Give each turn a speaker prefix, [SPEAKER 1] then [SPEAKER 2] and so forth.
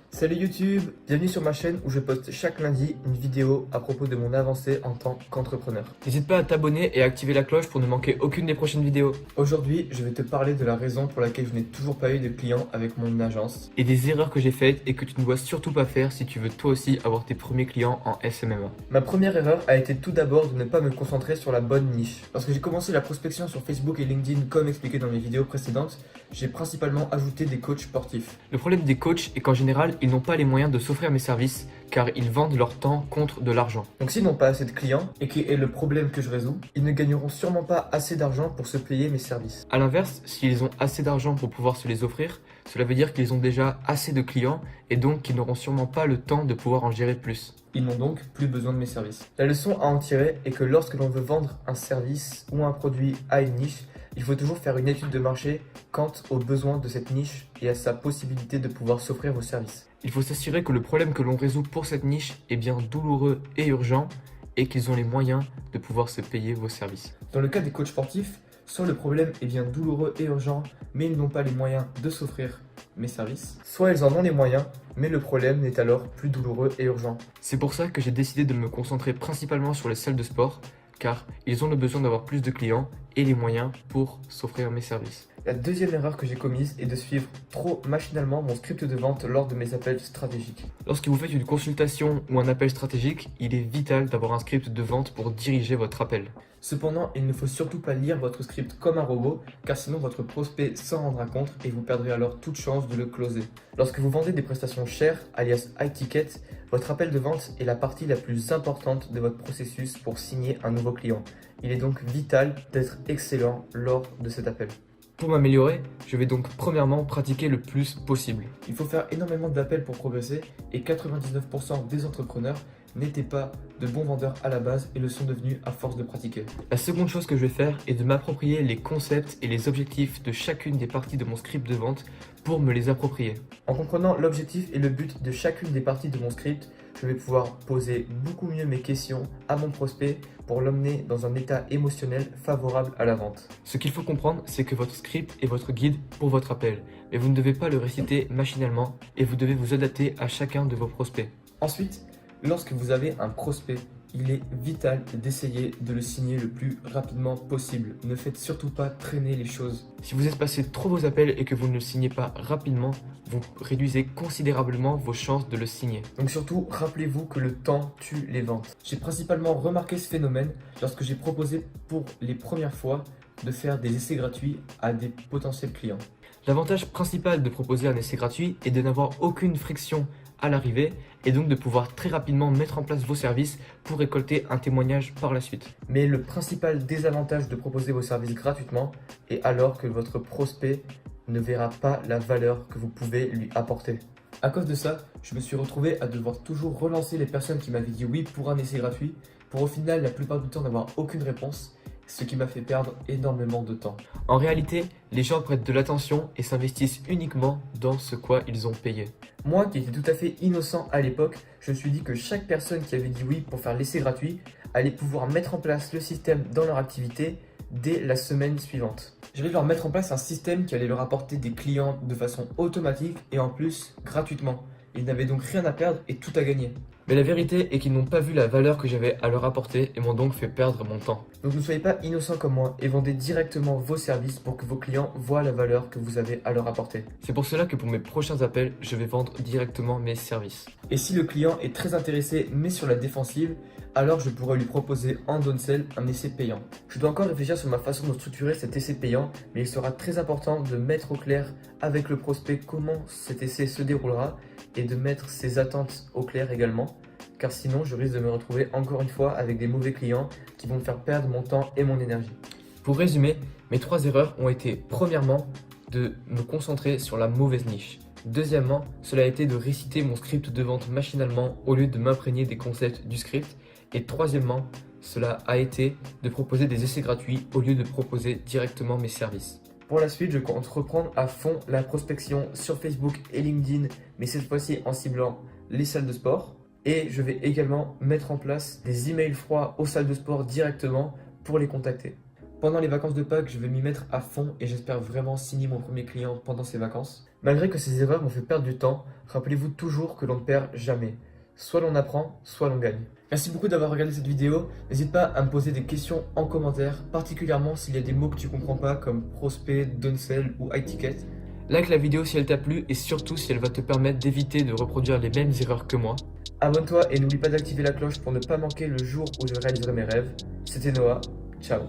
[SPEAKER 1] Salut YouTube, bienvenue sur ma chaîne où je poste chaque lundi une vidéo à propos de mon avancée en tant qu'entrepreneur. N'hésite pas à t'abonner et à activer la cloche pour ne manquer aucune des prochaines vidéos. Aujourd'hui, je vais te parler de la raison pour laquelle je n'ai toujours pas eu de clients avec mon agence et des erreurs que j'ai faites et que tu ne dois surtout pas faire si tu veux toi aussi avoir tes premiers clients en SMMA. Ma première erreur a été tout d'abord de ne pas me concentrer sur la bonne niche. Lorsque j'ai commencé la prospection sur Facebook et LinkedIn comme expliqué dans mes vidéos précédentes, j'ai principalement ajouté des coachs sportifs. Le problème des coachs est qu'en général, ils n'ont pas les moyens de s'offrir mes services car ils vendent leur temps contre de l'argent. Donc s'ils n'ont pas assez de clients, et qui est le problème que je résous, ils ne gagneront sûrement pas assez d'argent pour se payer mes services. A l'inverse, s'ils ont assez d'argent pour pouvoir se les offrir, cela veut dire qu'ils ont déjà assez de clients et donc qu'ils n'auront sûrement pas le temps de pouvoir en gérer plus. Ils n'ont donc plus besoin de mes services. La leçon à en tirer est que lorsque l'on veut vendre un service ou un produit à une niche, il faut toujours faire une étude de marché quant aux besoins de cette niche et à sa possibilité de pouvoir s'offrir vos services. Il faut s'assurer que le problème que l'on résout pour cette niche est bien douloureux et urgent et qu'ils ont les moyens de pouvoir se payer vos services. Dans le cas des coachs sportifs, soit le problème est bien douloureux et urgent, mais ils n'ont pas les moyens de s'offrir mes services, soit ils en ont les moyens, mais le problème n'est alors plus douloureux et urgent. C'est pour ça que j'ai décidé de me concentrer principalement sur les salles de sport, car ils ont le besoin d'avoir plus de clients et les moyens pour s'offrir mes services. La deuxième erreur que j'ai commise est de suivre trop machinalement mon script de vente lors de mes appels stratégiques. Lorsque vous faites une consultation ou un appel stratégique, il est vital d'avoir un script de vente pour diriger votre appel. Cependant, il ne faut surtout pas lire votre script comme un robot, car sinon votre prospect s'en rendra compte et vous perdrez alors toute chance de le closer. Lorsque vous vendez des prestations chères, alias high ticket, votre appel de vente est la partie la plus importante de votre processus pour signer un nouveau client. Il est donc vital d'être excellent lors de cet appel. Pour m'améliorer, je vais donc premièrement pratiquer le plus possible. Il faut faire énormément d'appels pour progresser et 99% des entrepreneurs n'étaient pas de bons vendeurs à la base et le sont devenus à force de pratiquer. La seconde chose que je vais faire est de m'approprier les concepts et les objectifs de chacune des parties de mon script de vente pour me les approprier. En comprenant l'objectif et le but de chacune des parties de mon script, je vais pouvoir poser beaucoup mieux mes questions à mon prospect pour l'emmener dans un état émotionnel favorable à la vente. Ce qu'il faut comprendre, c'est que votre script est votre guide pour votre appel, mais vous ne devez pas le réciter machinalement et vous devez vous adapter à chacun de vos prospects. Ensuite, lorsque vous avez un prospect, il est vital d'essayer de le signer le plus rapidement possible. Ne faites surtout pas traîner les choses. Si vous espacez trop vos appels et que vous ne le signez pas rapidement, vous réduisez considérablement vos chances de le signer. Donc surtout, rappelez-vous que le temps tue les ventes. J'ai principalement remarqué ce phénomène lorsque j'ai proposé pour les premières fois de faire des essais gratuits à des potentiels clients. L'avantage principal de proposer un essai gratuit est de n'avoir aucune friction à l'arrivée et donc de pouvoir très rapidement mettre en place vos services pour récolter un témoignage par la suite. Mais le principal désavantage de proposer vos services gratuitement est alors que votre prospect ne verra pas la valeur que vous pouvez lui apporter. À cause de ça, je me suis retrouvé à devoir toujours relancer les personnes qui m'avaient dit oui pour un essai gratuit pour au final la plupart du temps n'avoir aucune réponse, ce qui m'a fait perdre énormément de temps. En réalité, les gens prêtent de l'attention et s'investissent uniquement dans ce quoi ils ont payé. Moi, qui étais tout à fait innocent à l'époque, je me suis dit que chaque personne qui avait dit oui pour faire l'essai gratuit allait pouvoir mettre en place le système dans leur activité dès la semaine suivante. J'allais leur mettre en place un système qui allait leur apporter des clients de façon automatique et en plus gratuitement. Ils n'avaient donc rien à perdre et tout à gagner. Mais la vérité est qu'ils n'ont pas vu la valeur que j'avais à leur apporter et m'ont donc fait perdre mon temps. Donc ne soyez pas innocents comme moi et vendez directement vos services pour que vos clients voient la valeur que vous avez à leur apporter. C'est pour cela que pour mes prochains appels, je vais vendre directement mes services. Et si le client est très intéressé mais sur la défensive, alors je pourrais lui proposer en downsell un essai payant. Je dois encore réfléchir sur ma façon de structurer cet essai payant, mais il sera très important de mettre au clair avec le prospect comment cet essai se déroulera et de mettre ses attentes au clair également, car sinon je risque de me retrouver encore une fois avec des mauvais clients qui vont me faire perdre mon temps et mon énergie. Pour résumer, mes 3 erreurs ont été premièrement de me concentrer sur la mauvaise niche. Deuxièmement, cela a été de réciter mon script de vente machinalement au lieu de m'imprégner des concepts du script. Et troisièmement, cela a été de proposer des essais gratuits au lieu de proposer directement mes services. Pour la suite, je compte reprendre à fond la prospection sur Facebook et LinkedIn, mais cette fois-ci en ciblant les salles de sport. Et je vais également mettre en place des emails froids aux salles de sport directement pour les contacter. Pendant les vacances de Pâques, je vais m'y mettre à fond et j'espère vraiment signer mon premier client pendant ces vacances. Malgré que ces erreurs m'ont fait perdre du temps, rappelez-vous toujours que l'on ne perd jamais. Soit l'on apprend, soit l'on gagne. Merci beaucoup d'avoir regardé cette vidéo. N'hésite pas à me poser des questions en commentaire, particulièrement s'il y a des mots que tu comprends pas comme prospect, downsell ou high ticket. Like la vidéo si elle t'a plu et surtout si elle va te permettre d'éviter de reproduire les mêmes erreurs que moi. Abonne-toi et n'oublie pas d'activer la cloche pour ne pas manquer le jour où je réaliserai mes rêves. C'était Noah, ciao.